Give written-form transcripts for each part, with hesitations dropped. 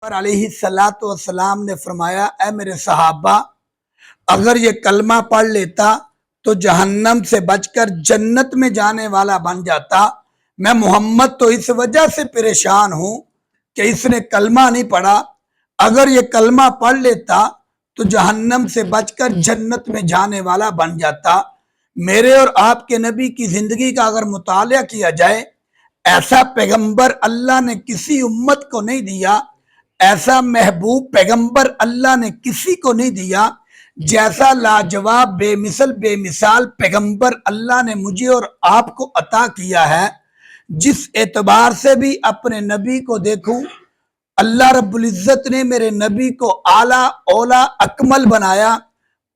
پر علیہ الصلوۃ والسلام نے فرمایا، اے میرے صحابہ، اگر یہ کلمہ پڑھ لیتا تو جہنم سے بچ کر جنت میں جانے والا بن جاتا۔ میں محمد تو اس وجہ سے پریشان ہوں کہ اس نے کلمہ نہیں پڑھا، اگر یہ کلمہ پڑھ لیتا تو جہنم سے بچ کر جنت میں جانے والا بن جاتا۔ میرے اور آپ کے نبی کی زندگی کا اگر مطالعہ کیا جائے، ایسا پیغمبر اللہ نے کسی امت کو نہیں دیا، ایسا محبوب پیغمبر اللہ نے کسی کو نہیں دیا، جیسا لاجواب بے مثال پیغمبر اللہ نے مجھے اور آپ کو عطا کیا ہے۔ جس اعتبار سے بھی اپنے نبی کو دیکھوں، اللہ رب العزت نے میرے نبی کو اعلیٰ اولا اکمل بنایا۔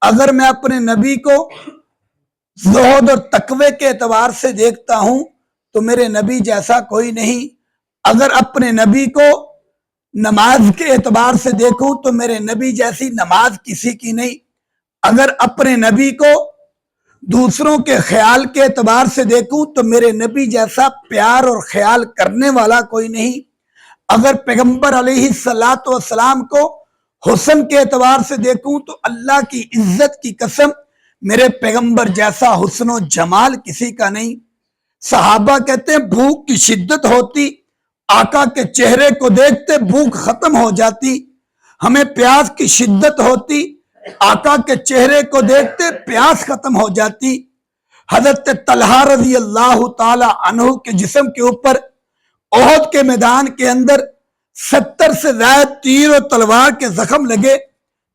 اگر میں اپنے نبی کو زہد اور تقوی کے اعتبار سے دیکھتا ہوں تو میرے نبی جیسا کوئی نہیں۔ اگر اپنے نبی کو نماز کے اعتبار سے دیکھوں تو میرے نبی جیسی نماز کسی کی نہیں۔ اگر اپنے نبی کو دوسروں کے خیال کے اعتبار سے دیکھوں تو میرے نبی جیسا پیار اور خیال کرنے والا کوئی نہیں۔ اگر پیغمبر علیہ الصلوۃ والسلام کو حسن کے اعتبار سے دیکھوں تو اللہ کی عزت کی قسم میرے پیغمبر جیسا حسن و جمال کسی کا نہیں۔ صحابہ کہتے ہیں بھوک کی شدت ہوتی، آقا کے چہرے کو دیکھتے بھوک ختم ہو جاتی۔ ہمیں پیاس کی شدت ہوتی، آقا کے چہرے کو دیکھتے پیاس ختم ہو جاتی۔ حضرت طلحہ رضی اللہ تعالی عنہ کے جسم کے اوپر احد کے میدان کے اندر 70 سے زائد تیر اور تلوار کے زخم لگے۔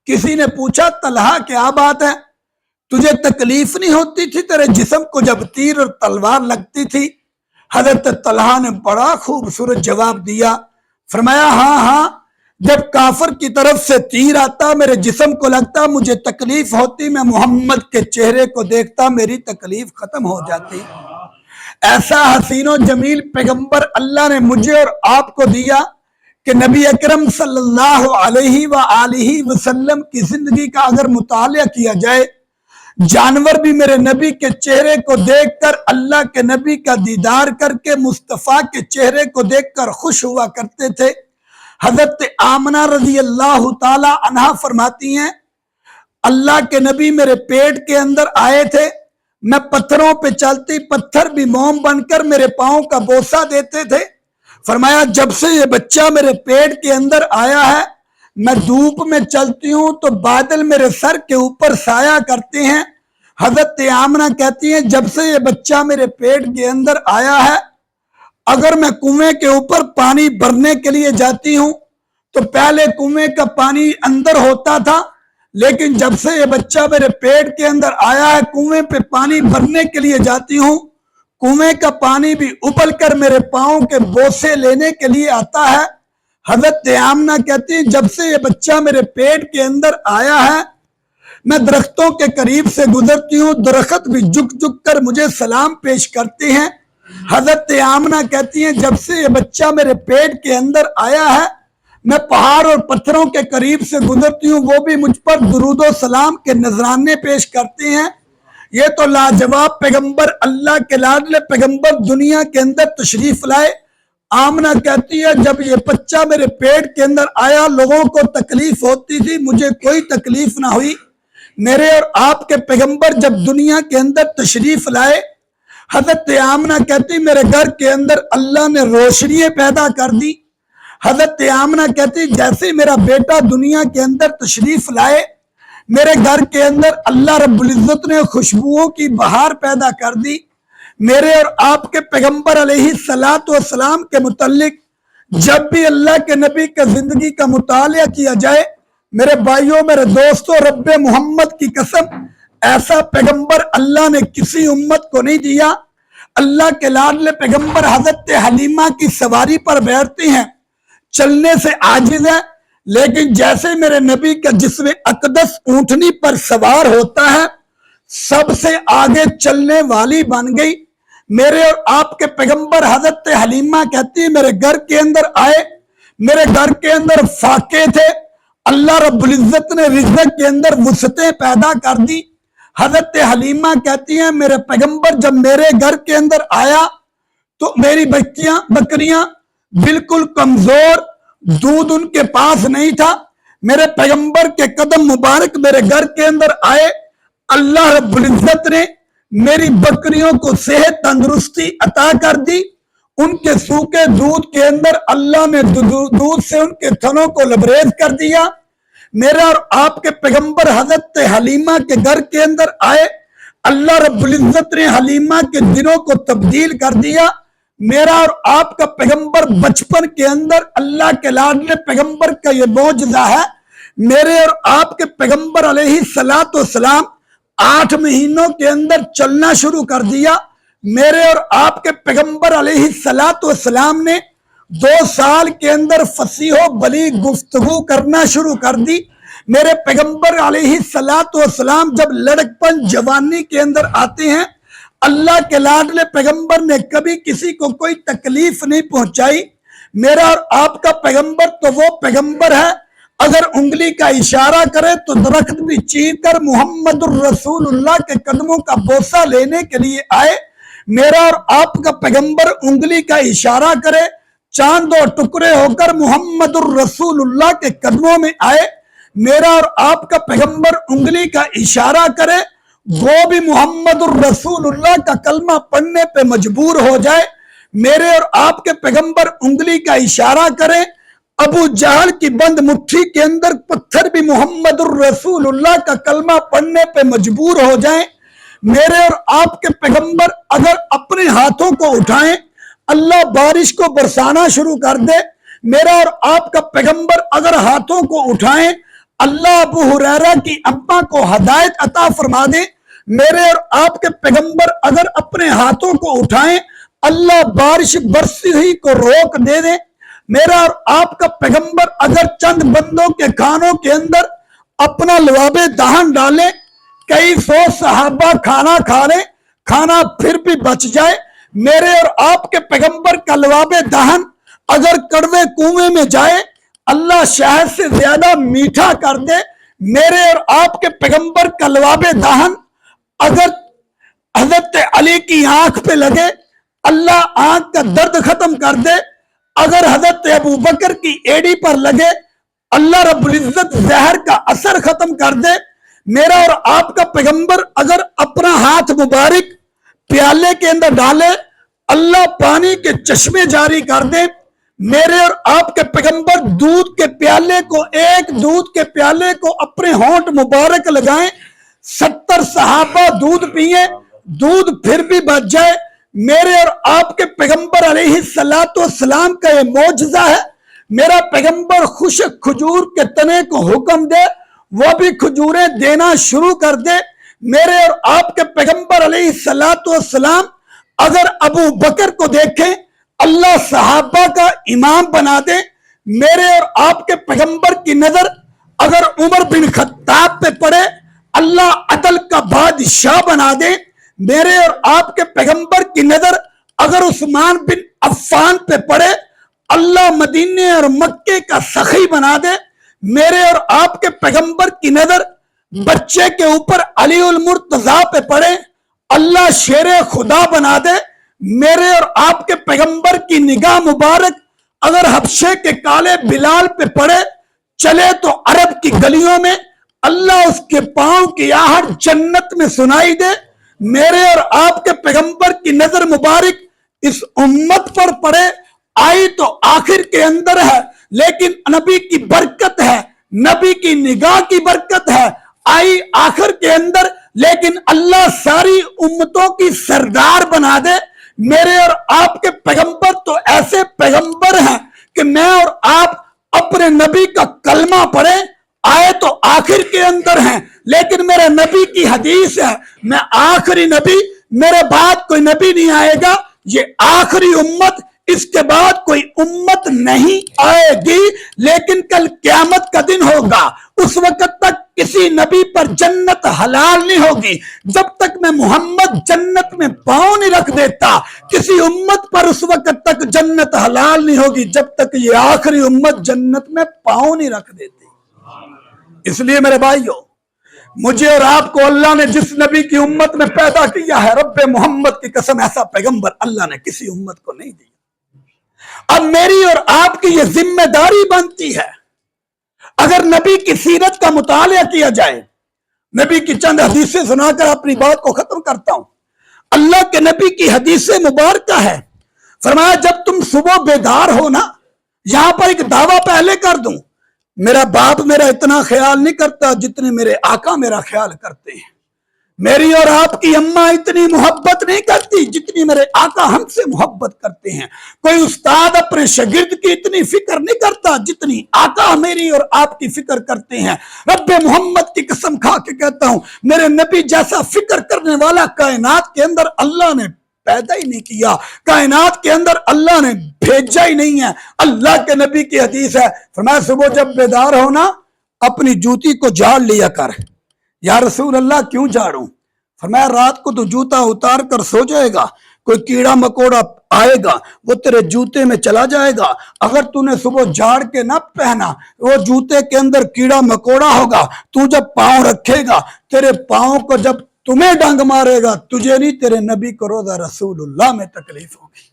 کسی نے پوچھا طلحہ کیا بات ہے، تجھے تکلیف نہیں ہوتی تھی تیرے جسم کو جب تیر اور تلوار لگتی تھی؟ حضرت طلحہ نے بڑا خوبصورت جواب دیا، فرمایا ہاں، جب کافر کی طرف سے تیر آتا میرے جسم کو لگتا مجھے تکلیف ہوتی، میں محمد کے چہرے کو دیکھتا میری تکلیف ختم ہو جاتی۔ ایسا حسین و جمیل پیغمبر اللہ نے مجھے اور آپ کو دیا کہ نبی اکرم صلی اللہ علیہ وآلہ وسلم کی زندگی کا اگر مطالعہ کیا جائے، جانور بھی میرے نبی کے چہرے کو دیکھ کر، اللہ کے نبی کا دیدار کر کے، مصطفیٰ کے چہرے کو دیکھ کر خوش ہوا کرتے تھے۔ حضرت آمنہ رضی اللہ تعالی عنہا فرماتی ہیں، اللہ کے نبی میرے پیٹ کے اندر آئے تھے، میں پتھروں پہ چلتی، پتھر بھی موم بن کر میرے پاؤں کا بوسہ دیتے تھے۔ فرمایا جب سے یہ بچہ میرے پیٹ کے اندر آیا ہے، میں دھوپ میں چلتی ہوں تو بادل میرے سر کے اوپر سایہ کرتے ہیں۔ حضرت آمنہ کہتی ہیں جب سے یہ بچہ میرے پیٹ کے اندر آیا ہے، اگر میں کنویں کے اوپر پانی بھرنے کے لیے جاتی ہوں تو پہلے کنویں کا پانی اندر ہوتا تھا، لیکن جب سے یہ بچہ میرے پیٹ کے اندر آیا ہے، کنویں پہ پانی بھرنے کے لیے جاتی ہوں، کنویں کا پانی بھی ابل کر میرے پاؤں کے بوسے لینے کے لیے آتا ہے۔ حضرت آمنہ کہتی ہیں جب سے یہ بچہ میرے پیٹ کے اندر آیا ہے، میں درختوں کے قریب سے گزرتی ہوں، درخت بھی جھک جھک کر مجھے سلام پیش کرتے ہیں۔ حضرت آمنہ کہتی ہیں جب سے یہ بچہ میرے پیٹ کے اندر آیا ہے، میں پہاڑ اور پتھروں کے قریب سے گزرتی ہوں، وہ بھی مجھ پر درود و سلام کے نذرانے پیش کرتے ہیں۔ یہ تو لاجواب پیغمبر، اللہ کے لاڈلے پیغمبر دنیا کے اندر تشریف لائے۔ آمنہ کہتی ہے جب یہ بچہ میرے پیٹ کے اندر آیا، لوگوں کو تکلیف ہوتی تھی، مجھے کوئی تکلیف نہ ہوئی۔ میرے اور آپ کے پیغمبر جب دنیا کے اندر تشریف لائے، حضرت آمنہ کہتی میرے گھر کے اندر اللہ نے روشنیاں پیدا کر دی۔ حضرت آمنہ کہتی جیسے میرا بیٹا دنیا کے اندر تشریف لائے، میرے گھر کے اندر اللہ رب العزت نے خوشبوؤں کی بہار پیدا کر دی۔ میرے اور آپ کے پیغمبر علیہ الصلوۃ والسلام کے متعلق جب بھی اللہ کے نبی کا زندگی کا مطالعہ کیا جائے، میرے بھائیوں، میرے دوستوں، رب محمد کی قسم ایسا پیغمبر اللہ نے کسی امت کو نہیں دیا۔ اللہ کے لاڈلے پیغمبر حضرت حلیمہ کی سواری پر بیٹھتے ہیں، چلنے سے عاجز ہے، لیکن جیسے میرے نبی کا جسم اقدس اونٹنی پر سوار ہوتا ہے، سب سے آگے چلنے والی بن گئی۔ میرے اور آپ کے پیغمبر حضرت حلیمہ کہتی ہے میرے گھر کے اندر آئے، میرے گھر کے اندر فاقے تھے، اللہ رب العزت نے رزق کے اندر وسعتیں پیدا کر دی۔ حضرت حلیمہ کہتی ہیں میرے پیغمبر جب میرے گھر کے اندر آیا تو میری بکریاں بالکل کمزور दूध उनके पास नहीं था। मेरे पैगंबर के कदम मुबारक मेरे घर के अंदर आए। अल्लाह रब्बुल इज्जत ने मेरी बकरियों को सेहत तंदुरुस्ती अता कर दी। उनके सूखे दूध के अंदर अल्लाह ने दूध से उनके थनों को लबरेज कर दिया। मेरा और आपके पैगंबर हजरत हलीमा के घर के अंदर आए। अल्लाह रब्बुल इज्जत ने हलीमा के दिनों को तब्दील कर दिया। मेरा और आपका पैगंबर बचपन के अंदर अल्लाह के लाडले पैगंबर का ये मौजज़ा है। मेरे और आपके पैगंबर अलैहिस्सलातु वस्सलाम 8 महीनों के अंदर चलना शुरू कर दिया। मेरे और आपके पैगंबर अलैहिस्सलातु वस्सलाम ने 2 साल के अंदर फसीहो बली गुफ्तगू करना शुरू कर दी। मेरे पैगंबर अलैहिस्सलातु वस्सलाम जब लड़कपन जवानी के अंदर आते हैं, अल्लाह के लाडले पैगंबर ने कभी किसी को कोई तकलीफ नहीं पहुंचाई। मेरा और आपका पैगंबर तो वो पैगंबर है, अगर उंगली का इशारा करे तो दरख्त भी चीर कर मुहम्मदुर रसूलुल्लाह के कदमों का बोसा लेने के लिए आए। मेरा और आपका पैगंबर उंगली का इशारा करे, चांद और टुकड़े होकर मुहम्मदुर रसूलुल्लाह के कदमों में आए। मेरा और आपका पैगंबर उंगली का इशारा करे, वो भी मुहम्मदुर रसूलुल्लाह का कलमा पढ़ने पे मजबूर हो जाए। मेरे और आपके पैगंबर उंगली का इशारा करें, अबू जहल की बंद मुट्ठी के अंदर पत्थर भी मुहम्मदुर रसूलुल्लाह का कलमा पढ़ने पे मजबूर हो जाएं। मेरे और आपके पैगंबर अगर अपने हाथों को उठाएं, अल्लाह बारिश को बरसाना शुरू कर दे। मेरा और आपका पैगंबर अगर हाथों को उठाएं, अल्लाह अबू हुरैरा की अम्मा को हदायत अता फरमा दे। मेरे और आपके पैगंबर अगर अपने हाथों को उठाएं, अल्लाह बारिश बरसी हुई को रोक दे दे। मेरा और आपका पैगंबर अगर चंद बंदों के खानों के अंदर अपना लवाबे दहन डाले, कई 100 सहाबा खाना खा ले, खाना फिर भी बच जाए। मेरे और आपके पैगंबर का लवाबे दहन अगर कड़वे कुएं में जाए, अल्लाह शहद से ज्यादा मीठा कर दे। मेरे और आपके पैगंबर का लवाबे दहन अगर हजरत अली की आंख पे लगे, अल्लाह आंख का दर्द खत्म कर दे। अगर हजरत अबू बकर की एड़ी पर लगे, अल्लाह रब्बुल इज्जत जहर का असर खत्म कर दे। मेरा और आपका पैगंबर अगर अपना हाथ मुबारक प्याले के अंदर डाले, अल्लाह पानी के चश्मे जारी कर दे। मेरे और आपके पैगंबर दूध के प्याले को, एक दूध के प्याले को अपने होंठ मुबारक लगाएं, 70 सहाबा दूध पिए, दूध फिर भी बच जाए। मेरे और आपके पैगंबर अलैहिस्सलातु वस्सलाम का ये मौजज़ा है। मेरा पैगंबर खुशक खजूर के तने को हुक्म दे, वो भी खजूरें देना शुरू कर दे। मेरे और आपके पैगंबर अलैहिस्सलातु वस्सलाम अगर अबू बकर को देखें, अल्लाह सहाबा का इमाम बना दे। मेरे और आपके पैगंबर की नजर अगर उमर बिन खत्ताब पे पड़े, अल्लाह अदल का बादशाह बना दे। मेरे और आपके पैगंबर की नजर अगर उस्मान बिन अफ्फान पे पड़े, अल्लाह मदीने और मक्के का सखी बना दे। मेरे और आपके पैगंबर की नजर बच्चे के ऊपर अली उल मुर्तजा पे पड़े, अल्लाह शेरे खुदा बना दे। मेरे और आपके पैगंबर की निगाह मुबारक अगर हबशे के काले बिलाल पे पड़े, चले तो अरब की गलियों में, अल्लाह उसके पांव की आहट जन्नत में सुनाई दे। मेरे और आपके पैगंबर की नजर मुबारक इस उम्मत पर पड़े, आई तो आखिर के अंदर है, लेकिन नबी की बरकत है, नबी की निगाह की बरकत है, आई आखिर के अंदर, लेकिन अल्लाह सारी उम्मतों की सरदार बना दे। मेरे और आपके पैगंबर तो ऐसे पैगंबर हैं कि मैं और आप अपने नबी का कलमा पढ़े, आए तो आखिर के अंदर हैं, लेकिन मेरे नबी की हदीस है, मैं आखिरी नबी, मेरे बाद कोई नबी नहीं आएगा, ये आखिरी उम्मत, इसके बाद कोई उम्मत नहीं आएगी। लेकिन कल क़यामत का दिन होगा, उस वक्त तक किसी नबी पर जन्नत हलाल नहीं होगी जब तक मैं मोहम्मद जन्नत में पांव नहीं रख देता। किसी उम्मत पर उस वक्त तक जन्नत हलाल नहीं होगी जब तक ये आखिरी उम्मत जन्नत में पांव नहीं रख देती। इसलिए मेरे भाइयों, मुझे और आपको अल्लाह ने जिस नबी की उम्मत में पैदा किया है, रब्बे मोहम्मद की कसम, ऐसा पैगंबर अल्लाह ने किसी उम्मत को नहीं दिया। اب میری اور آپ کی یہ ذمہ داری بنتی ہے، اگر نبی کی سیرت کا مطالعہ کیا جائے، نبی کی چند حدیثیں سنا کر اپنی بات کو ختم کرتا ہوں۔ اللہ کے نبی کی حدیث مبارکہ ہے، فرمایا جب تم صبح بیدار ہو نا، یہاں پر ایک دعویٰ پہلے کر دوں، میرا باپ میرا اتنا خیال نہیں کرتا جتنے میرے آقا میرا خیال کرتے ہیں، میری اور آپ کی اماں اتنی محبت نہیں کرتی جتنی میرے آقا ہم سے محبت کرتے ہیں، کوئی استاد اپنے شاگرد کی اتنی فکر نہیں کرتا جتنی آقا میری اور آپ کی فکر کرتے ہیں۔ رب محمد کی قسم کھا کے کہتا ہوں، میرے نبی جیسا فکر کرنے والا کائنات کے اندر اللہ نے پیدا ہی نہیں کیا، کائنات کے اندر اللہ نے بھیجا ہی نہیں ہے۔ اللہ کے نبی کی حدیث ہے، فرمایا صبح جب بیدار ہونا اپنی جوتی کو جھاڑ لیا کر۔ یا رسول اللہ کیوں جھاڑوں؟ فرمایا رات کو تو جوتا اتار کر سو جائے گا، کوئی کیڑا مکوڑا آئے گا وہ تیرے جوتے میں چلا جائے گا، اگر تو نے صبح جھاڑ کے نہ پہنا وہ جوتے کے اندر کیڑا مکوڑا ہوگا، تو جب پاؤں رکھے گا تیرے پاؤں کو جب تمہیں ڈنگ مارے گا، تجھے نہیں تیرے نبی کو روزہ رسول اللہ میں تکلیف ہوگی۔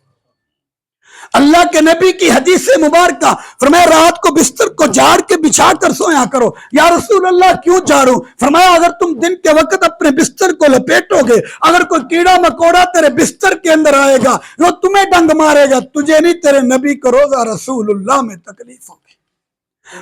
اللہ کے نبی کی حدیث مبارکہ، فرمایا رات کو بستر کو جھاڑ کے بچھا کر سویا کرو۔ یا رسول اللہ کیوں جھاڑوں؟ فرمایا اگر تم دن کے وقت اپنے بستر کو لپیٹو گے، اگر کوئی کیڑا مکوڑا تیرے بستر کے اندر آئے گا وہ تمہیں ڈنگ مارے گا، تجھے نہیں تیرے نبی کو روزہ رسول اللہ میں تکلیف ہوگی۔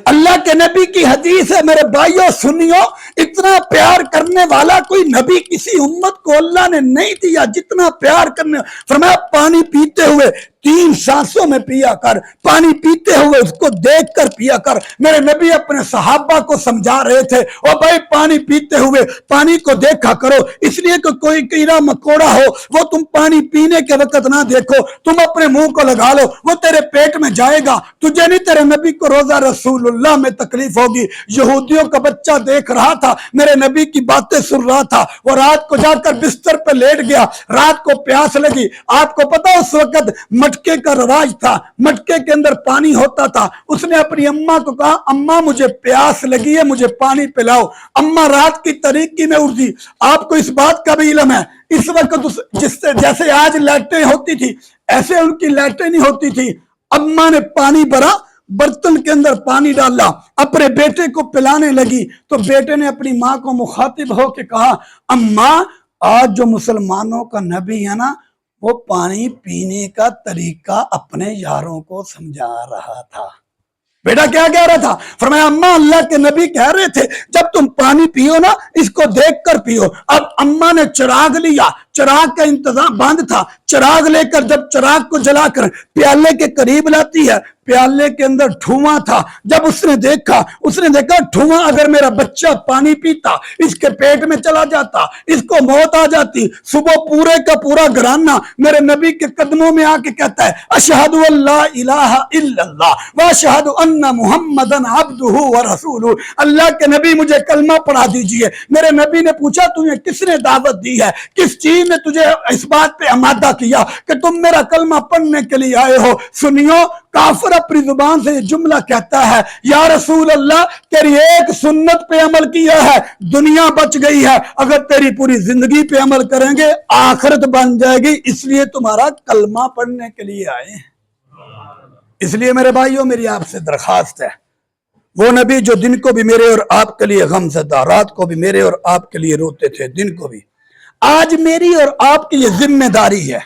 اللہ کے نبی کی حدیث ہے، میرے بھائیوں سنیو، اتنا پیار کرنے والا کوئی نبی کسی امت کو اللہ نے نہیں دیا جتنا پیار کرنے۔ فرمایا پانی پیتے ہوئے 3 سانسوں میں پیا کر، پانی پیتے ہوئے اس کو دیکھ کر پیا کر۔ میرے نبی اپنے صحابہ کو سمجھا رہے تھے، او بھائی پانی پیتے ہوئے پانی کو دیکھا کرو، اس لیے کہ کوئی کیڑا مکوڑا ہو وہ تم پانی پینے کے وقت نہ دیکھو، تم اپنے منہ کو لگا لو، وہ تیرے پیٹ میں جائے گا، تجھے نہیں تیرے نبی کو روزہ رسول اللہ میں تکلیف ہوگی۔ یہودیوں کا بچہ دیکھ رہا تھا، میرے نبی کی باتیں سن رہا تھا، وہ رات کو جا کر بستر پہ لیٹ گیا، رات کو پیاس لگی۔ آپ کو پتا اس وقت مٹکے کا رواج تھا، مٹکے کے اندر پانی ہوتا تھا، اس نے اپنی اماں کو کہا اماں مجھے پیاس لگی ہے، مجھے پانی پلاؤ۔ اماں رات کی تاریکی میں اٹھی۔ آپ کو اس بات کا بھی علم ہے اس وقت جیسے آج لائٹیں ہوتی تھی ایسے ان کی لائٹیں نہیں ہوتی تھی۔ اماں نے پانی بھرا، برتن کے اندر پانی ڈالا، اپنے بیٹے کو پلانے لگی تو بیٹے نے اپنی ماں کو مخاطب ہو کے کہا اماں آج جو مسلمانوں کا نبی ہے نا وہ پانی پینے کا طریقہ اپنے یاروں کو سمجھا رہا تھا۔ بیٹا کیا کہہ رہا تھا؟ فرمایا اماں اللہ کے نبی کہہ رہے تھے جب تم پانی پیو نا اس کو دیکھ کر پیو۔ اب اماں نے چراغ لیا، چراغ کا انتظام بند تھا، چراغ لے کر جب چراغ کو جلا کر پیالے کے قریب لاتی ہے، پیالے کے اندر دھواں تھا۔ جب اس نے دیکھا دھواں اگر میرا بچہ پانی پیتا اس کے پیٹ میں چلا جاتا، اس کو موت آ جاتی۔ صبح پورے کا پورا گھرانہ میرے نبی کے قدموں میں آ کے کہتا ہے اشہد ان لا الہ الا اللہ واشہد ان محمدن عبدہ ورسولہ، اللہ کے نبی مجھے کلمہ پڑھا دیجئے۔ میرے نبی نے پوچھا تمہیں کس نے دعوت دی ہے، کس چیز نے تجھے اس بات پہ آمادہ کیا کہ تم میرا کلمہ پڑھنے کے لیے آئے ہو؟ سنیو، کافر اپنی زبان سے یہ جملہ کہتا ہے یا رسول اللہ تیری ایک سنت پہ عمل کیا ہے دنیا بچ گئی ہے، اگر تیری پوری زندگی پہ عمل کریں گے آخرت بن جائے گی، اس لیے تمہارا کلمہ پڑھنے کے لیے آئے ہیں۔ اس لیے میرے بھائیوں میری آپ سے درخواست ہے، وہ نبی جو دن کو بھی میرے اور آپ کے لیے غم زدہ، رات کو بھی میرے اور آپ کے لیے روتے تھے، دن کو بھی، آج میری اور آپ کی یہ ذمہ داری ہے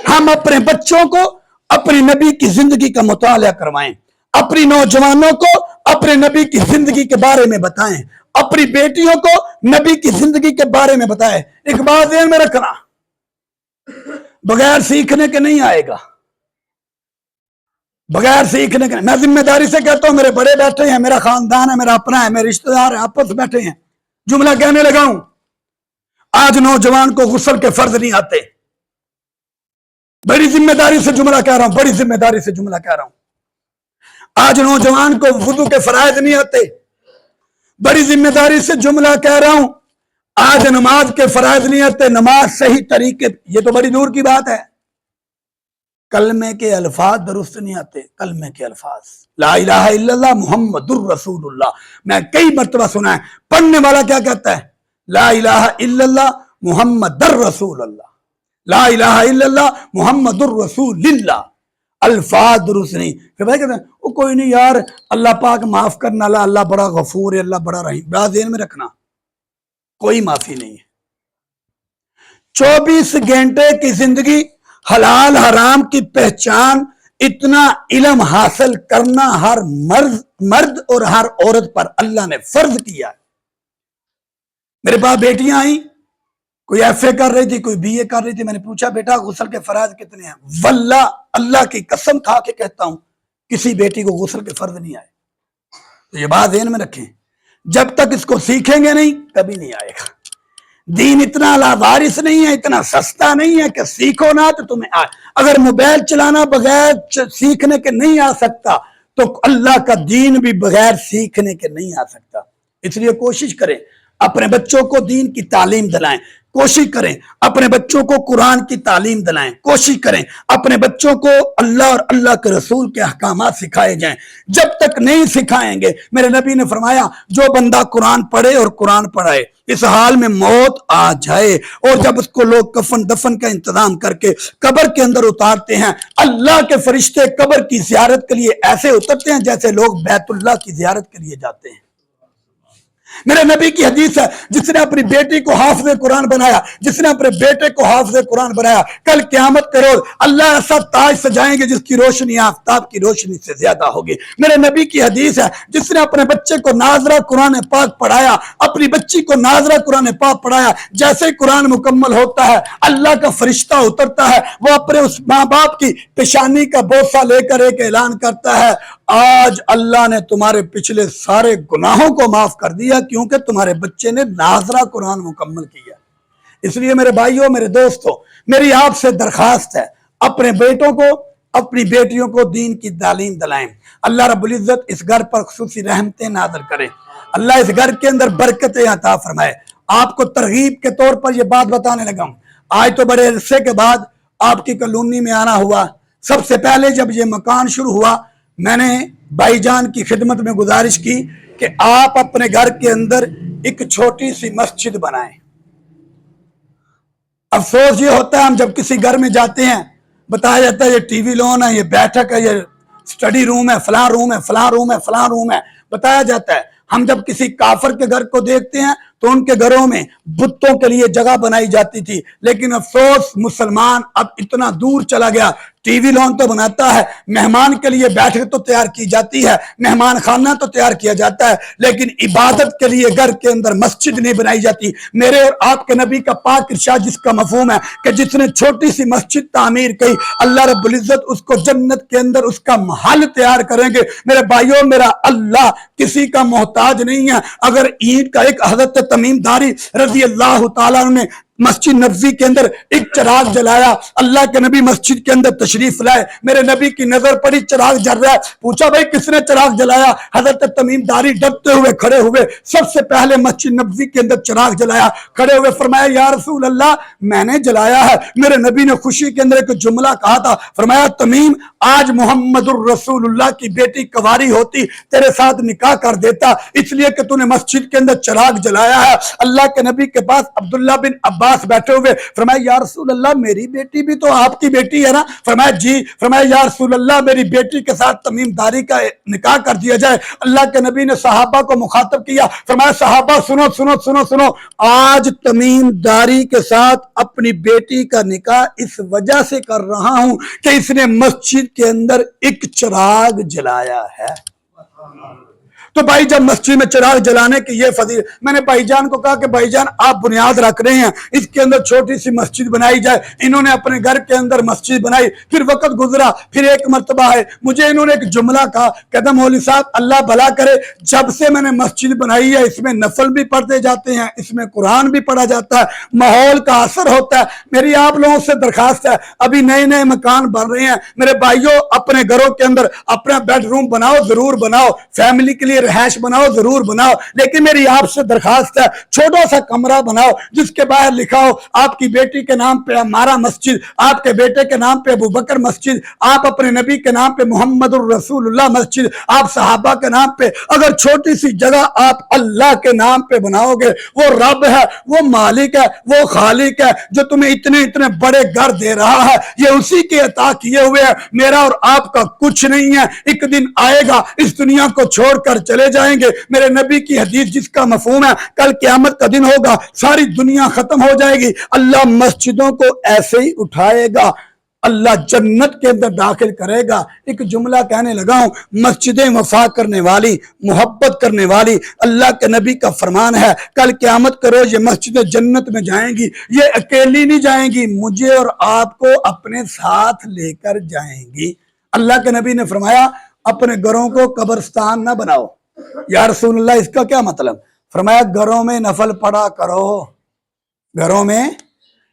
ہم اپنے بچوں کو اپنی نبی کی زندگی کا مطالعہ کروائیں، اپنی نوجوانوں کو اپنے نبی کی زندگی کے بارے میں بتائیں، اپنی بیٹیوں کو نبی کی زندگی کے بارے میں بتائیں۔ ایک بات ذہن میں رکھنا، بغیر سیکھنے کے نہیں آئے گا، بغیر سیکھنے کے۔ میں ذمہ داری سے کہتا ہوں، میرے بڑے بیٹھے ہیں، میرا خاندان ہے، میرا اپنا ہے، میرے رشتہ دار ہیں، آپس بیٹھے ہیں، جملہ کہنے لگا ہوں، آج نوجوان کو غسل کے فرض نہیں آتے، بڑی ذمہ داری سے جملہ کہہ رہا ہوں، بڑی ذمہ داری سے جملہ کہہ رہا ہوں، آج نوجوان کو وضو کے فرائض نہیں آتے، بڑی ذمہ داری سے جملہ کہہ رہا ہوں، آج نماز کے فرائض نہیں آتے، نماز صحیح طریقے، یہ تو بڑی دور کی بات ہے، کلمے کے الفاظ درست نہیں آتے، کلمے کے الفاظ لا الہ الا اللہ محمد الرسول اللہ، میں کئی مرتبہ سنا ہے، پڑھنے والا کیا کہتا ہے؟ لا الہ الا اللہ محمد الرسول اللہ، لا الہ الا اللہ محمد الرسول اللہ۔ الفاظ درست نہیں. پھر بھائی کہتے ہیں وہ کوئی نہیں یار, اللہ پاک معاف کرنا, اللہ بڑا غفور ہے, اللہ بڑا رحیم. بات ذہن میں رکھنا, کوئی معافی نہیں ہے. 24 گھنٹے کی زندگی حلال حرام کی پہچان, اتنا علم حاصل کرنا ہر مرد اور ہر عورت پر اللہ نے فرض کیا ہے. میرے پاس بیٹیاں آئیں, کوئی ایف اے کر رہی تھی, کوئی بی اے کر رہی تھی. میں نے پوچھا بیٹا غسل کے فرائض کتنے ہیں؟ واللہ اللہ کی قسم کھا کے کہتا ہوں کسی بیٹی کو غسل کے فرض نہیں آئے. تو یہ بات ذہن میں رکھیں, جب تک اس کو سیکھیں گے نہیں کبھی نہیں آئے گا. دین اتنا لاوارث نہیں ہے, اتنا سستا نہیں ہے کہ سیکھو نہ تو تمہیں آئے. اگر موبائل چلانا بغیر سیکھنے کے نہیں آ سکتا تو اللہ کا دین بھی بغیر سیکھنے کے نہیں آ سکتا. اس لیے کوشش کریں اپنے بچوں کو دین کی تعلیم دلائیں, کوشش کریں اپنے بچوں کو قرآن کی تعلیم دلائیں, کوشش کریں اپنے بچوں کو اللہ اور اللہ کے رسول کے احکامات سکھائے جائیں. جب تک نہیں سکھائیں گے, میرے نبی نے فرمایا جو بندہ قرآن پڑھے اور قرآن پڑھائے اس حال میں موت آ جائے, اور جب اس کو لوگ کفن دفن کا انتظام کر کے قبر کے اندر اتارتے ہیں, اللہ کے فرشتے قبر کی زیارت کے لیے ایسے اترتے ہیں جیسے لوگ بیت اللہ کی زیارت کے لیے جاتے ہیں. میرے نبی کی حدیث ہے, جس نے اپنی بیٹی کو حافظ قرآن بنایا, جس نے اپنے بیٹے کو حافظ قرآن بنایا, کل قیامت کے روز اللہ ایسا تاج سجائیں گے جس کی روشنی آفتاب کی روشنی سے زیادہ ہوگی. میرے نبی کی حدیث ہے, جس نے اپنے بچے کو ناظرہ قرآن پاک پڑھایا, اپنی بچی کو ناظرہ قرآن پاک پڑھایا, جیسے قرآن مکمل ہوتا ہے اللہ کا فرشتہ اترتا ہے, وہ اپنے اس ماں باپ کی پیشانی کا بوسہ لے کر ایک اعلان کرتا ہے, آج اللہ نے تمہارے پچھلے سارے گناہوں کو معاف کر دیا کیونکہ تمہارے بچے نے ناظرہ قرآن مکمل کیا. اس لیے میرے بھائیوں, میرے دوستوں, میری آپ سے درخواست ہے اپنے بیٹوں کو اپنی بیٹیوں کو دین کی تعلیم دلائیں. اللہ رب العزت اس گھر پر خصوصی رحمتیں نازل کرے, اللہ اس گھر کے اندر برکتیں عطا فرمائے. آپ کو ترغیب کے طور پر یہ بات بتانے لگا ہوں. آج تو بڑے عرصے کے بعد آپ کی کالونی میں آنا ہوا. سب سے پہلے جب یہ مکان شروع ہوا میں نے بھائی جان کی خدمت میں گزارش کی کہ آپ اپنے گھر کے اندر ایک چھوٹی سی مسجد بنائیں. افسوس یہ ہوتا ہے ہم جب کسی گھر میں جاتے ہیں بتایا جاتا ہے یہ ٹی وی لون ہے, یہ بیٹھک ہے, یہ اسٹڈی روم ہے, فلاں روم ہے, فلاں روم ہے, فلاں روم ہے, بتایا جاتا ہے. ہم جب کسی کافر کے گھر کو دیکھتے ہیں تو ان کے گھروں میں بتوں کے لیے جگہ بنائی جاتی تھی, لیکن افسوس مسلمان اب اتنا دور چلا گیا. ٹی وی لون تو بناتا ہے, مہمان کے لیے بیٹھک تو تیار کی جاتی ہے, مہمان خانہ تو تیار کیا جاتا ہے, لیکن عبادت کے لیے گھر کے اندر مسجد نہیں بنائی جاتی. میرے اور آپ کے نبی کا پاک ارشاد جس کا مفہوم ہے کہ جس نے چھوٹی سی مسجد تعمیر کی اللہ رب العزت اس کو جنت کے اندر اس کا محل تیار کریں گے. میرے بھائیوں, میرا اللہ کسی کا محتاج نہیں ہے. اگر عید کا ایک حضرت تمیم داری رضی اللہ تعالیٰ نے مسجد نبوی کے اندر ایک چراغ جلایا, اللہ کے نبی مسجد کے اندر تشریف لائے, میرے نبی کی نظر پڑی چراغ جل رہا ہے, پوچھا بھائی کس نے چراغ جلایا؟ حضرت تمیم داری ڈرتے ہوئے کھڑے ہوئے, سب سے پہلے مسجد نبوی کے اندر چراغ جلایا, کھڑے ہوئے فرمایا یا رسول اللہ میں نے جلایا ہے. میرے نبی نے خوشی کے اندر ایک جملہ کہا تھا, فرمایا تمیم آج محمد الرسول اللہ کی بیٹی کواری ہوتی تیرے ساتھ نکاح کر دیتا, اس لیے کہ تو نے مسجد کے اندر چراغ جلایا ہے. اللہ کے نبی کے پاس عبداللہ بن عباس بیٹھے ہوئے, فرمایا یا رسول اللہ میری بیٹی بھی تو آپ کی بیٹی ہے نا؟ فرمایا جی. فرمایا یا رسول اللہ میری بیٹی کے ساتھ تمیم داری کا نکاح کر دیا جائے. اللہ کے نبی نے صحابہ کو مخاطب کیا, فرمایا صحابہ سنو سنو سنو سنو, آج تمیم داری کے ساتھ اپنی بیٹی کا نکاح اس وجہ سے کر رہا ہوں کہ اس نے مسجد کے اندر ایک چراغ جلایا ہے. تو بھائی جب مسجد میں چراغ جلانے کی یہ فضیلت, میں نے بھائی جان کو کہا کہ بھائی جان آپ بنیاد رکھ رہے ہیں, اس کے اندر چھوٹی سی مسجد بنائی جائے. انہوں نے اپنے گھر کے اندر مسجد بنائی, پھر وقت گزرا, پھر ایک مرتبہ ہے مجھے انہوں نے ایک جملہ کہا, کہتا مولوی صاحب اللہ بھلا کرے جب سے میں نے مسجد بنائی ہے اس میں نفل بھی پڑھتے جاتے ہیں, اس میں قرآن بھی پڑھا جاتا ہے, ماحول کا اثر ہوتا ہے. میری آپ لوگوں سے درخواست ہے, ابھی نئے نئے مکان بن رہے ہیں, میرے بھائیوں اپنے گھروں کے اندر اپنا بیڈ روم بناؤ, ضرور بناؤ, فیملی کے لیے रिहाइश बनाओ जरूर बनाओ, लेकिन मेरी आपसे दरखास्त है छोटा सा कमरा बनाओ जिसके बाहर लिखा हो आपकी बेटी के नाम पे हमारा मस्जिद, आपके बेटे के नाम पे अबू बकर मस्जिद, आप अपने नबी के नाम पे मोहम्मद रसूलुल्लाह मस्जिद, आप सहाबा के नाम पे। अगर छोटी सी जगह आप अल्लाह के नाम पे बनाओगे, वो रब है, वो मालिक है, वो खालिक है जो तुम्हें इतने इतने बड़े घर दे रहा है, ये उसी के अता किए हुए है, मेरा और आपका कुछ नहीं है। एक दिन आएगा इस दुनिया को छोड़कर चले जाएंगे। मेरे नबी की हदीस जिसका मफहूम है कल क़यामत का दिन होगा, सारी दुनिया खत्म हो जाएगी, अल्लाह मस्जिदों को ऐसे ही उठाएगा, अल्लाह जन्नत के अंदर दाखिल करेगा। एक जुमला कहने लगा हूं, मस्जिदें वफा करने वाली, मोहब्बत करने वाली, अल्लाह के नबी का फरमान है कल क़यामत के रोज ये मस्जिदें जन्नत में जाएंगी। ये अकेली नहीं जाएंगी, मुझे और आपको अपने साथ लेकर जाएंगी। अल्लाह के नबी ने फरमाया अपने घरों को कब्रिस्तान ना बनाओ। या रसूलुल्लाह इसका क्या मतलब? फरमाया घरों में नफल पढ़ा करो, घरों में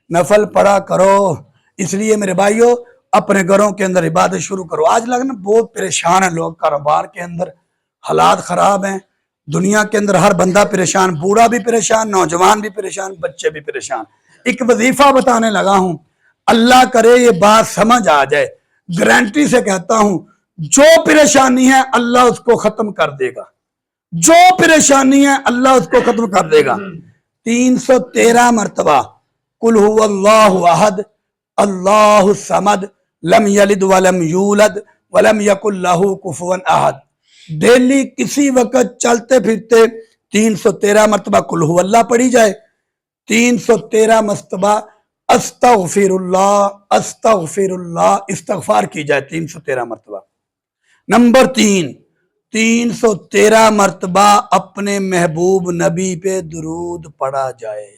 नफल पढ़ा करो। इसलिए मेरे भाइयों अपने घरों के अंदर इबादत शुरू करो। आज लगना बहुत परेशान है लोग, कारोबार के अंदर हालात खराब हैं, दुनिया के अंदर हर बंदा परेशान, बूढ़ा भी परेशान, नौजवान भी परेशान, बच्चे भी परेशान। एक वजीफा बताने लगा हूं, अल्लाह करे ये बात समझ आ जाए, गारंटी से कहता हूं जो परेशानी है अल्लाह उसको खत्म कर देगा, जो परेशानी है अल्लाह उसको खत्म कर देगा। 313 मरतबा कुल हुवल्लाहु अहद अल्लाहु समद लम यलिद वलम यूलद वलम यकुल लहू कुफुवन अहद। डेली किसी वक्त चलते फिरते 313 मरतबा कुल हुवल्लाह पढ़ी जाए, 313 मरतबा अस्तगफिरुल्लाह अस्तगफिरुल्लाह इस्तगफार की जाए 313 मरतबा। नंबर 3, 313 मरतबा अपने महबूब नबी पे दुरूद पढ़ा जाए,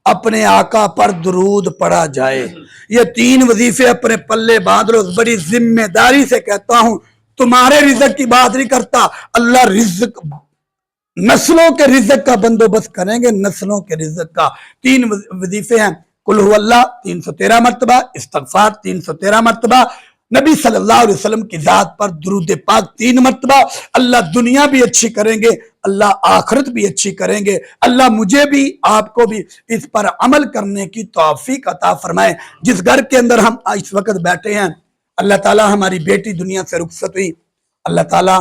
अपने आका पर दुरूद पढ़ा जाए। ये 3 वजीफे अपने पल्ले बांध लो, बड़ी जिम्मेदारी से कहता हूं, तुम्हारे रिज़्क की बात नहीं करता, अल्लाह रिज़्क नस्लों के रिज़्क का बंदोबस्त करेंगे, नस्लों के रिज़्क का। 3 वजीफे हैं, कुल हुवल्लाह 313 मरतबा, इस्तगफार 313 मरतबा, नबी सल्लल्लाहु अलैहि वसल्लम की जात पर दुरूद पाक 3 मरतबा। अल्लाह दुनिया भी अच्छी करेंगे, अल्लाह आखिरत भी अच्छी करेंगे। अल्लाह मुझे भी आपको भी इस पर अमल करने की तौफीक अता फरमाए। जिस घर के अंदर हम इस वक्त बैठे हैं, अल्लाह ताला हमारी बेटी दुनिया से रुखसत हुई, अल्लाह ताला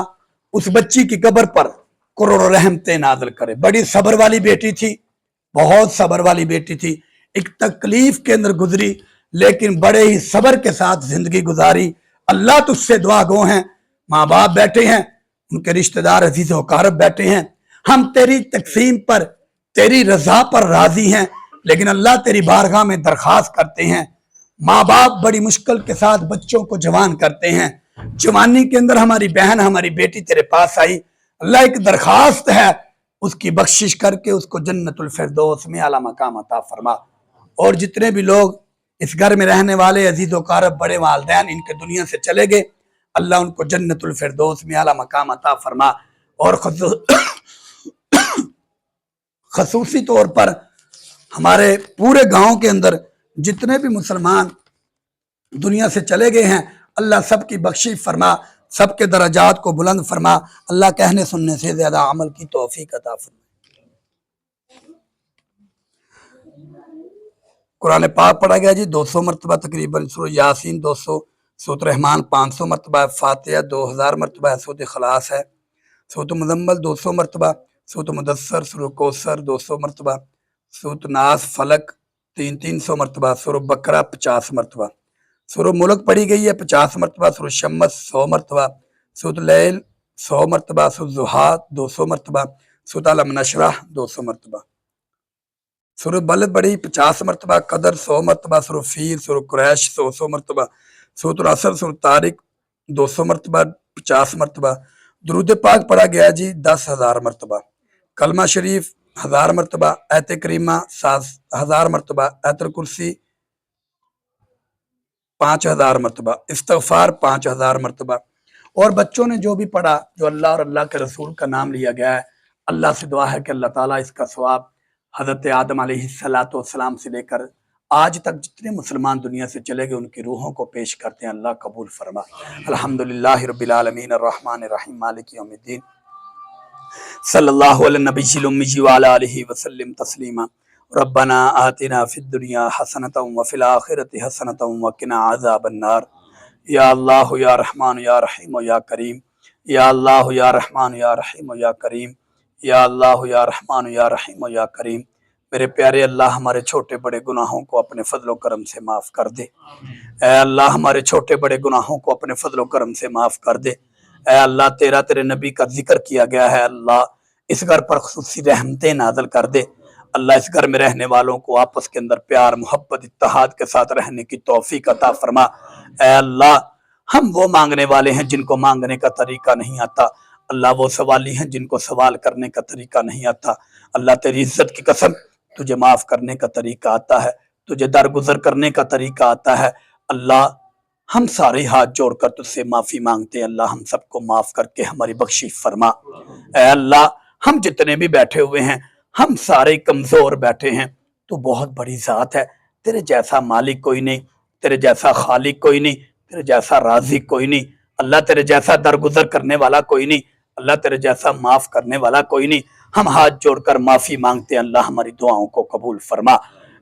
उस बच्ची की कब्र पर करोड़ों रहमतें नाज़िल करे। बड़ी सब्र वाली बेटी थी, बहुत सब्र वाली बेटी थी, एक तकलीफ के अंदर गुजरी लेकिन बड़े ही सब्र के साथ जिंदगी गुजारी। अल्लाह तुझसे दुआ गो हैं, माँ बाप बैठे हैं, उनके रिश्तेदार अजीज वकारब बैठे हैं, हम तेरी तकसीम पर तेरी रजा पर राजी हैं, लेकिन अल्लाह तेरी बारगाह में दरखास्त करते हैं। माँ बाप बड़ी मुश्किल के साथ बच्चों को जवान करते हैं, जवानी के अंदर हमारी बहन हमारी बेटी तेरे पास आई, अल्लाह एक दरखास्त है, उसकी बख्शिश करके उसको जन्नतुल फिरदौस में आला मकाम अता फरमा। और जितने भी लोग इस घर में रहने वाले अजीज वकारब बड़े वालिदैन इनके दुनिया से चले गए, अल्लाह उनको जन्नतुल फिरदौस में आला मकाम अता फरमा। और खसूसी तौर पर हमारे पूरे गांव के अंदर जितने भी मुसलमान दुनिया से चले गए हैं, अल्लाह सबकी बख्शिश फरमा, सबके दर्जात को बुलंद फरमा। अल्लाह कहने सुनने से ज्यादा अमल की तौफीक अता फरमा। कुरान पाक पढ़ा गया जी 200 मरतबा तकरीबन, सूरह यासीन 200, सूरत रहमान 500 मरतबा, फातिहा 2000 मरतबा, सूरत खलास है, सूरत मुज़म्मिल 200 मरतबा, सूरत मुदस्सर, सूरत कौसर 200 मरतबा, सूरत नास फलक 300 मरतबा, सूरत बकरा 50 मरतबा, सूरत मुल्क पढ़ी गई है 50 मरतबा, सूरत शम्स 100 मरतबा, सूरत लैल 100 मरतबा, सूरत ज़ुहा 200 मरतबा, सूरत अलम नशरह 200 मरतबा, सूरत बलद पढ़ी 50 मरतबा, कदर 100 मरतबा, सूरत फील, सूरत कुरैश 100 मरतबा, सूरत असर, सूरत तारिक 200 मरतबा 50 मरतबा, दुरूद पाक पढ़ा गया जी 10,000 मरतबा, कलमा शरीफ 1000 मरतबा, आयत करीमा 7000 मरतबा, आयतुल कुर्सी 5000 मरतबा, इस्तगफार 5000 मरतबा। और बच्चों ने जो भी पढ़ा, जो अल्लाह और अल्लाह के रसूल का नाम लिया गया है, अल्लाह से दुआ है कि अल्लाह ताला इसका सवाब हज़रत आदम अलैहिस्सलाम से लेकर आज तक जितने मुसलमान दुनिया से चले गए उनकी रूहों को पेश करते हैं, अल्लाह कबूल फरमा। अल्हम्दुलिल्लाहि रब्बिल आलमीन अर्रहमानिर रहीम मालिक यौमिद्दीन सल्लल्लाहु अला नबी उम्मी व अला आलिहि वसल्लम तस्लीमा। रब्बना आतिना फिद दुनिया हसनतम व फिल आखिरति हसनतम व किना अज़ाबन्नार। या अल्लाह या रहमान या रहीम या करीम। या अल्लाह या रहमान या रहीम या करीम। या अल्लाह या रहमान या रहीम या करीम। मेरे प्यारे अल्लाह, हमारे छोटे बड़े गुनाहों को अपने फजलो करम से माफ़ कर दे। ऐ अल्लाह, हमारे छोटे बड़े गुनाहों को अपने फजलो करम से माफ़ कर दे। ऐ अल्लाह, तेरे नबी का जिक्र किया गया है, अल्लाह इस घर पर खुसूसी रहमतें नाज़िल कर दे। अल्लाह, इस घर में रहने वालों को आपस के अंदर प्यार मोहब्बत इत्तेहाद के साथ रहने की तौफीक अता फरमा। ऐ अल्लाह, हम वो मांगने वाले हैं जिनको मांगने का तरीका नहीं आता। अल्लाह, वो सवाली हैं जिनको सवाल करने का तरीका नहीं आता। अल्लाह, तेरी इज्जत की कसम, तुझे माफ़ करने का तरीका आता है, तुझे दरगुजर करने का तरीका आता है। अल्लाह, हम सारे हाथ जोड़कर तुझसे माफ़ी मांगते हैं। अल्लाह, हम सबको माफ़ करके हमारी बख्शी फरमा। ऐ अल्लाह, हम जितने भी बैठे हुए हैं, हम सारे कमज़ोर बैठे हैं। तू बहुत बड़ी ज़ात है, तेरे जैसा मालिक कोई नहीं, तेरे जैसा खालिक कोई नहीं, तेरे जैसा राज़िक कोई नहीं। अल्लाह, तेरे जैसा दरगुजर करने वाला कोई नहीं। अल्लाह, तेरे जैसा माफ़ करने वाला कोई नहीं। हम हाथ जोड़कर माफ़ी मांगते हैं। अल्लाह, हमारी दुआओं को कबूल फरमा।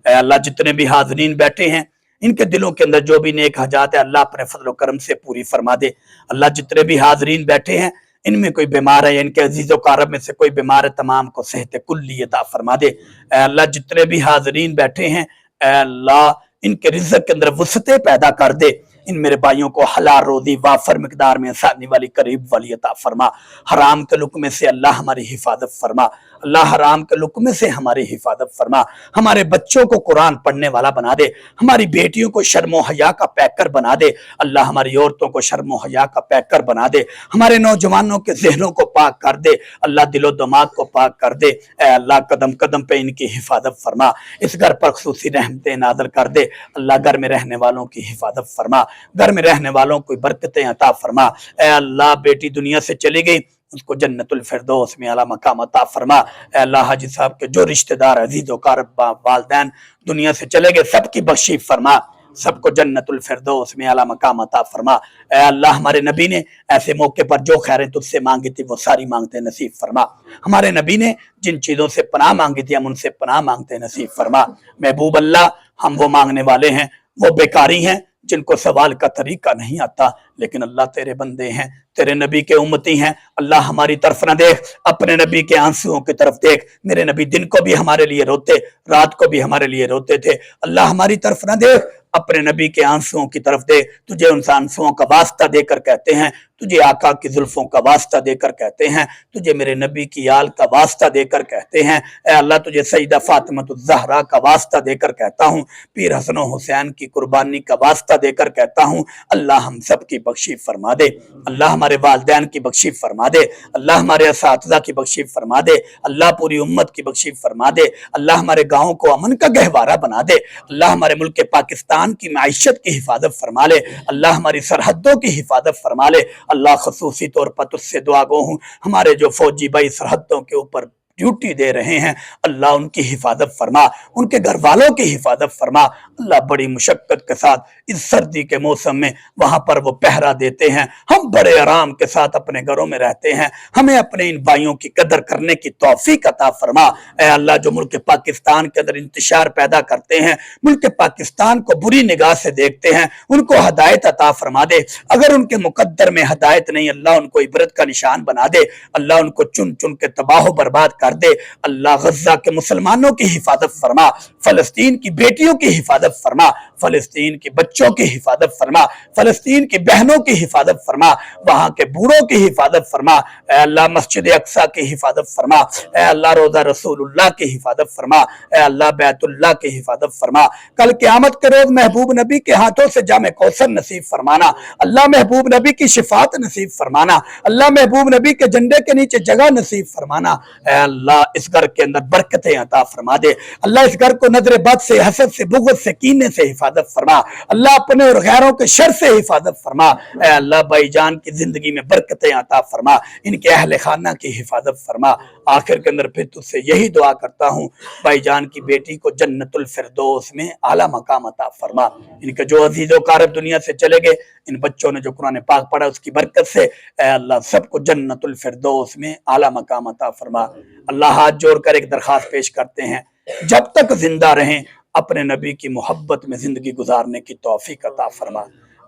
ऐ अल्लाह, जितने भी हाज़रीन बैठे हैं, इनके दिलों के अंदर जो भी नेक हाजात है, अल्लाह अपने फजल करम से पूरी फरमा दे। अल्लाह, जितने भी हाजरीन बैठे हैं, इनमें कोई बीमार है या इनके अजीज़ो कारब में से कोई बीमार है, तमाम को सेहत कुल्ली अता फरमा दे। ऐ अल्लाह, जितने भी हाजरीन बैठे हैं, ऐ अल्लाह इनके रिज़्क़ के अंदर वुसअतें पैदा कर दे। इन मेरे भाइयों को हलाल रोज़ी वाफर मिकदार में आसानी वाली करीब वाली अता फरमा। हराम के लुक़्मे से अल्लाह हमारी हिफाजत फरमा। अल्लाह, हराम के लुक़्मे से हमारी हिफाजत फरमा। हमारे बच्चों को कुरान पढ़ने वाला बना दे। हमारी बेटियों को शर्म हया का पैकर बना दे। अल्लाह, हमारी औरतों को शर्म हया का पैकर बना दे। हमारे नौजवानों के जहनों को पाक कर दे। अल्लाह, दिलो दिमाग को पाक कर दे। ऐ अल्लाह, कदम कदम पे इनकी हिफाजत फरमा। इस घर पर खुसूसी रहमतें नाज़िल कर दे। अल्लाह, घर में रहने वालों की हिफाजत फरमा। घर में रहने वालों को बरकतें अता फरमा। ऐ अल्लाह, बेटी दुनिया से चली गई, उसको जन्नतुल फिरदौस में आला मकाम अता फरमा। ऐ अल्लाह, हाजी साहब के जो रिश्तेदार अजीज़ो कारब वालदैन दुनिया से चले गए, सबकी बख्शी फरमा। सबको जन्नतुल फिरदौस में आला मकाम अता फरमा। ऐ अल्लाह, हमारे नबी ने ऐसे मौके पर जो खैरें तुझसे मांगी थी, वो सारी मांगते नसीब फरमा। हमारे नबी ने जिन चीज़ों से पनाह मांगी थी, हम उनसे पनाह मांगते नसीब फरमा। महबूब अल्लाह, हम वो मांगने वाले हैं, वो बेकारी हैं जिनको सवाल का तरीका नहीं आता, लेकिन अल्लाह तेरे बंदे हैं, तेरे नबी के उम्मती हैं। अल्लाह, हमारी तरफ न देख, अपने नबी के आंसुओं की तरफ देख। मेरे नबी दिन को भी हमारे लिए रोते, रात को भी हमारे लिए रोते थे। अल्लाह, हमारी तरफ न देख, अपने नबी के आंसुओं की तरफ दे। तुझे उन आंसुओं का वास्ता देकर कहते हैं, तुझे आका की जुल्फों का वास्ता देकर कहते हैं, तुझे मेरे नबी की आल का वास्ता देकर कहते हैं। ऐ अल्लाह, तुझे सईदा फातिमतुज़ ज़हरा का वास्ता देकर कहता हूँ, पीर हसन हुसैन की कुर्बानी का वास्ता देकर कहता हूँ। अल्लाह, हम सब की बख्शी फरमा दे। अल्लाह, हमारे वालिदैन की बख्शी फरमा दे। अल्लाह, हमारे असातिज़ा की बख्शी फरमा दे। अल्लाह, पूरी उम्मत की बख्शी फरमा दे। अल्लाह, हमारे गाँव को अमन का गहवारा बना दे। अल्लाह, हमारे मुल्क पाकिस्तान की माइशत की हिफाजत फरमा ले। अल्लाह, हमारी सरहदों की हिफाजत फरमा ले। अल्लाह, खसूसी तौर पर तुझसे दुआ गो हूँ, हमारे जो फौजी भाई सरहदों के ऊपर ड्यूटी दे रहे हैं, अल्लाह उनकी हिफाजत फरमा, उनके घर वालों की हिफाजत फरमा। अल्लाह, बड़ी मुशक्कत के साथ इस सर्दी के मौसम में वहाँ पर वो पहरा देते हैं, हम बड़े आराम के साथ अपने घरों में रहते हैं। हमें अपने इन भाइयों की कदर करने की तौफीक अता फरमा। ऐ अल्लाह, जो मुल्क पाकिस्तान के अंदर इंतशार पैदा करते हैं, मुल्क पाकिस्तान को बुरी निगाह से देखते हैं, उनको हदायत अता फरमा दे। अगर उनके मुकद्दर में हदायत नहीं, अल्लाह उनको इबरत का निशान बना दे। अल्लाह, उनको चुन चुन के तबाह बर्बाद कर दे। अल्लाह, गज़ा के मुसलमानों की हिफाजत फरमा, फ़लस्तीन की बेटियों की हिफाजत फरमा, फ़लस्तीन के बच्चों की हिफाजत फरमा, फ़लस्तीन की बहनों की हिफाजत फरमा, वहाँ के बूढ़ों की हिफाजत फरमा। ऐ अल्लाह, मस्जिद अक्सा की हिफाजत फरमा। ऐ अल्लाह, रोज़ा रसूलुल्लाह की हिफाजत फरमा। ऐ अल्लाह, बैतुल्लाह की हिफाजत फरमा। कल क़यामत के रोज़ महबूब नबी के हाथों से जामे कौसर नसीब फरमाना। अल्लाह, महबूब नबी की शिफात नसीब फरमाना। अल्लाह, महबूब नबी के झंडे के नीचे जगह नसीब फरमाना। ऐ अल्लाह, इस घर के अंदर बरकतें अता फरमा दे। अल्लाह, इस घर को नजर बद से, हसद से, बुग़्ज़ से, कीने से हिफाजत फरमा। अल्लाह अपने और गैरों के शर से हिफाजत फरमा। ऐ अल्लाह भाईजान की जिंदगी में बरकतें अता फरमा, इनके अहले खाना की हिफाजत फरमा। आखिर के अंदर फिर तुझसे यही दुआ करता हूँ, भाईजान की बेटी को जन्नतुल फिरदौस में आला मकाम अता फरमा। इनके जो अजीज़ कारब दुनिया से चले गए, इन बच्चों ने जो कुरान पाक पढ़ा उसकी बरकत से ऐ अल्लाह सबको जन्नतुल फिरदौस में आला मकाम अता फरमा। अल्लाह हाथ जोड़कर एक दरखास्त पेश करते हैं, जब तक जिंदा रहें अपने नबी की मोहब्बत में जिंदगी गुजारने की तौफीक अता फरमा।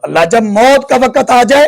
अल्लाह जब मौत का वक़्त आ जाए,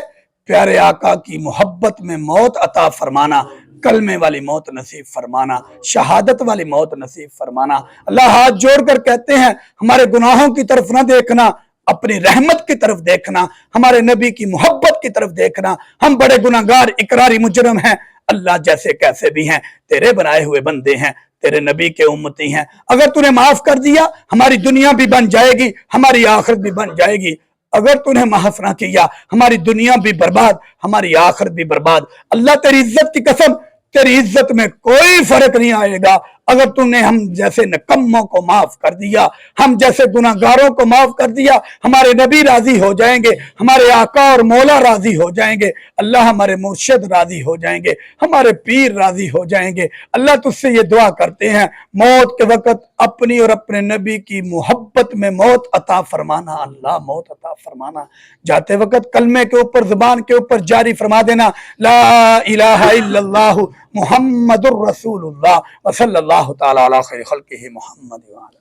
प्यारे आका की मोहब्बत में मौत अता फरमाना, कलमे वाली मौत नसीब फरमाना, शहादत वाली मौत नसीब फरमाना। अल्लाह हाथ जोड़कर कहते हैं, हमारे गुनाहों की तरफ ना देखना, अपनी रहमत की तरफ देखना, हमारे नबी की मोहब्बत की तरफ देखना। हम बड़े गुनाहगार इकरारी मुजरम हैं, अल्लाह जैसे कैसे भी हैं, तेरे बनाए हुए बंदे हैं, तेरे नबी के उम्मती हैं। अगर तूने माफ कर दिया, हमारी दुनिया भी बन जाएगी, हमारी आखिरत भी बन जाएगी। अगर तूने माफ ना किया, हमारी दुनिया भी बर्बाद, हमारी आखिरत भी बर्बाद। अल्लाह तेरी इज्जत की कसम, तेरी इज्जत में कोई फर्क नहीं आएगा अगर तूने हम जैसे नकम्मों को माफ कर दिया, हम जैसे गुनाहगारों को माफ कर दिया। हमारे नबी राजी हो जाएंगे, हमारे आका और मौला राजी हो जाएंगे, अल्लाह हमारे मुर्शिद राजी हो जाएंगे, हमारे पीर राजी हो जाएंगे। अल्लाह तुझसे ये दुआ करते हैं, मौत के वक्त अपनी और अपने नबी की मोहब्बत में मौत अता फरमाना। अल्लाह मौत अता फरमाना, जाते वक्त कलमे के ऊपर, जुबान के ऊपर जारी फरमा देना, ला इलाहा इल्लल्लाहु मुहम्मदुर रसूलुल्लाह व सल्लल्लाहु तआला अला खैरि खल्किही मुहम्मद व आला।